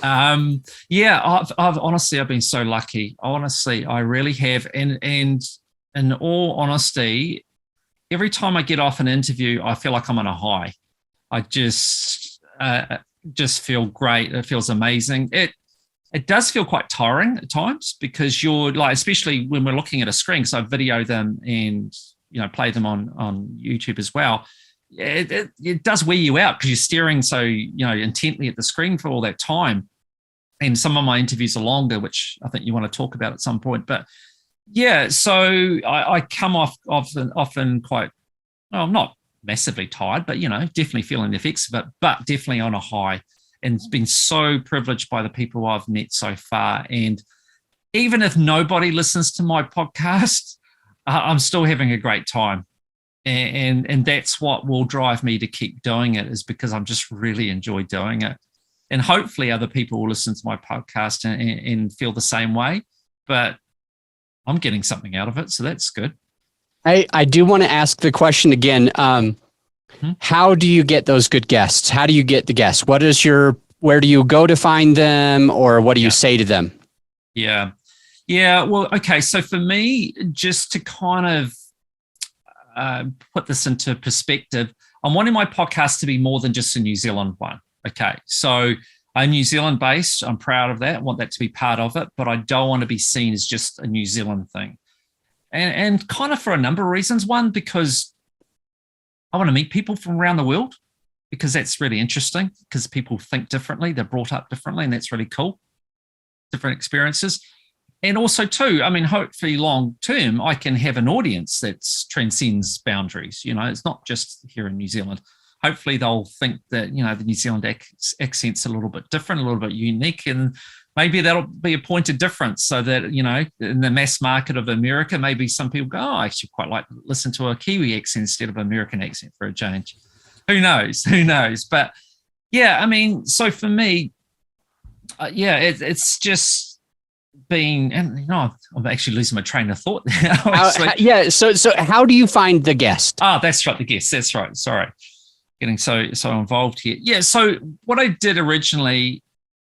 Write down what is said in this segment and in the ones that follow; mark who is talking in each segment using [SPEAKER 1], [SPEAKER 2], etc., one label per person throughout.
[SPEAKER 1] Yeah, I've honestly, I've been so lucky. Honestly, I really have. And in all honesty, every time I get off an interview, I feel like I'm on a high. I just feel great. It feels amazing. It does feel quite tiring at times because you're like, especially when we're looking at a screen. So I video them and play them on YouTube as well. It does wear you out because you're staring so intently at the screen for all that time. And some of my interviews are longer, which I think you want to talk about at some point. But yeah, so I come off often quite, well, not massively tired, but definitely feeling the effects of it, but definitely on a high. And been so privileged by the people I've met so far. And even if nobody listens to my podcast, I'm still having a great time. And that's what will drive me to keep doing it, is because I'm just really enjoy doing it. And hopefully other people will listen to my podcast and feel the same way. But I'm getting something out of it, so that's good.
[SPEAKER 2] I do want to ask the question again. How do you get those good guests? How do you get the guests? Where do you go to find them, or what do you say to them?
[SPEAKER 1] Yeah. Well, okay. So for me, just to kind of put this into perspective, I'm wanting my podcast to be more than just a New Zealand one. Okay. So I'm New Zealand based. I'm proud of that. I want that to be part of it, but I don't want to be seen as just a New Zealand thing. And kind of for a number of reasons. One, because I want to meet people from around the world, because that's really interesting, because people think differently, they're brought up differently, and that's really cool. Different experiences. And also too, I mean, hopefully long term, I can have an audience that transcends boundaries. It's not just here in New Zealand. Hopefully they'll think that, the New Zealand accent's a little bit different, a little bit unique, and maybe that'll be a point of difference, so that, in the mass market of America, maybe some people go, oh, I actually quite like to listen to a Kiwi accent instead of an American accent for a change. Who knows? But yeah, I mean, so for me, it's just been, and I'm actually losing my train of thought now.
[SPEAKER 2] So how do you find the guest?
[SPEAKER 1] That's right, the guest. That's right. Sorry, getting so involved here. Yeah. So what I did originally,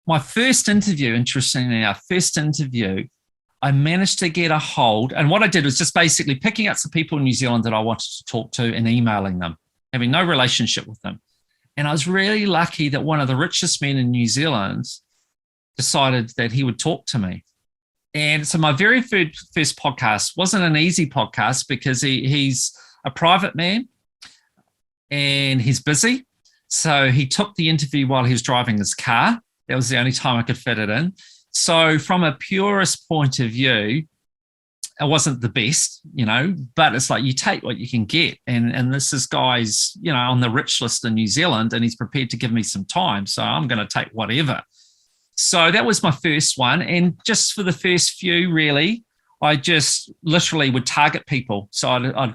[SPEAKER 1] my first interview, interestingly, I managed to get a hold, and what I did was just basically picking up some people in New Zealand that I wanted to talk to and emailing them, having no relationship with them. And I was really lucky that one of the richest men in New Zealand decided that he would talk to me. And so my very first podcast wasn't an easy podcast, because he's a private man and he's busy. So he took the interview while he was driving his car. That was the only time I could fit it in. So from a purist point of view, it wasn't the best, but it's like you take what you can get. And this guy's, on the rich list in New Zealand, and he's prepared to give me some time. So I'm going to take whatever. So that was my first one. And just for the first few, really, I just literally would target people. So I'd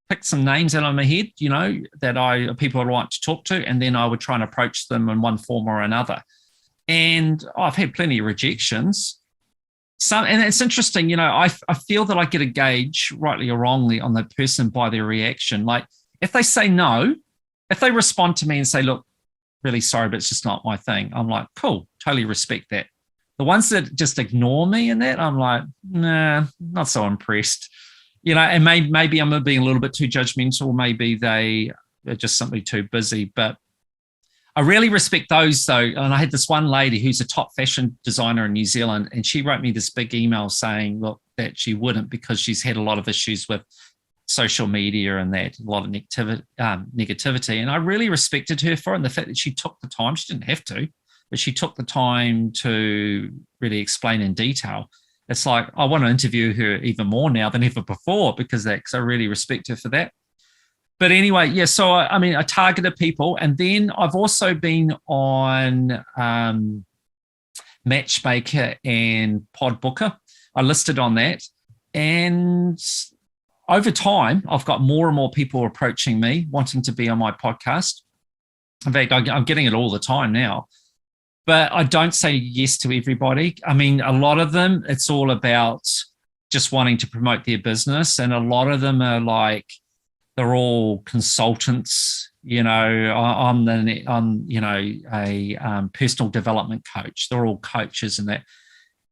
[SPEAKER 1] pick some names out of my head, that people I'd like to talk to. And then I would try and approach them in one form or another. And I've had plenty of rejections. And it's interesting, I feel that I get a gauge, rightly or wrongly, on the person by their reaction. Like if they say no, if they respond to me and say, look, really sorry, but it's just not my thing, I'm like, cool, totally respect that. The ones that just ignore me in that, I'm like, nah, not so impressed. And maybe I'm being a little bit too judgmental. Maybe they're just simply too busy. But I really respect those, though. And I had this one lady who's a top fashion designer in New Zealand, and she wrote me this big email saying, look, that she wouldn't, because she's had a lot of issues with social media and that, a lot of negativity. And I really respected her for it, and the fact that she took the time. She didn't have to, but she took the time to really explain in detail. It's like, I want to interview her even more now than ever before, because I really respect her for that. But anyway, yeah, so I targeted people. And then I've also been on Matchmaker and Podbooker. I listed on that. And over time, I've got more and more people approaching me, wanting to be on my podcast. In fact, I'm getting it all the time now. But I don't say yes to everybody. I mean, a lot of them, it's all about just wanting to promote their business. And a lot of them are like, they're all consultants. I'm a personal development coach. They're all coaches and that.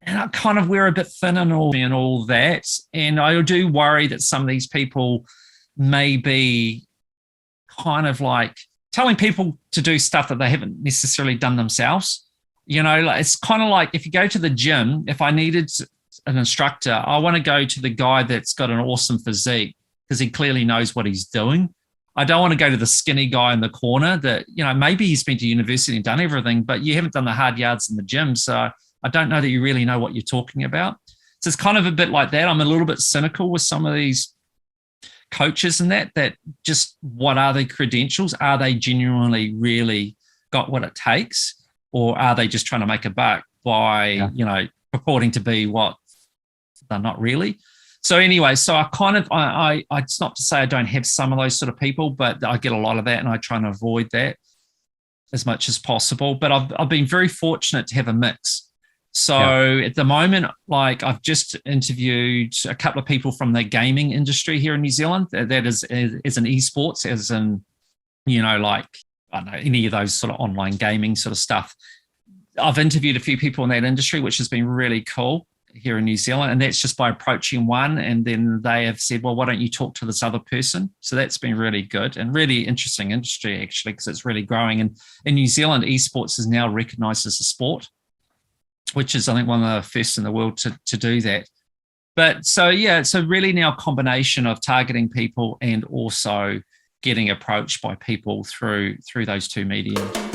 [SPEAKER 1] And I kind of wear a bit thin and all that. And I do worry that some of these people may be kind of like telling people to do stuff that they haven't necessarily done themselves. It's kind of like if you go to the gym, if I needed an instructor, I want to go to the guy that's got an awesome physique because he clearly knows what he's doing. I don't want to go to the skinny guy in the corner that, maybe he's been to university and done everything, but you haven't done the hard yards in the gym. So I don't know that you really know what you're talking about. So it's kind of a bit like that. I'm a little bit cynical with some of these coaches and that just what are their credentials? Are they genuinely really got what it takes? Or are they just trying to make a buck by, purporting to be what they're not really? So anyway, so I it's not to say I don't have some of those sort of people, but I get a lot of that and I try and avoid that as much as possible. But I've been very fortunate to have a mix. So at the moment, like I've just interviewed a couple of people from the gaming industry here in New Zealand. That is an esports, as in, like, I don't know, any of those sort of online gaming sort of stuff. I've interviewed a few people in that industry, which has been really cool here in New Zealand. And that's just by approaching one. And then they have said, well, why don't you talk to this other person? So that's been really good and really interesting industry, actually, because it's really growing. And in New Zealand, esports is now recognized as a sport, which is, I think, one of the first in the world to do that. But so, yeah, it's a really now combination of targeting people and also getting approached by people through those two mediums.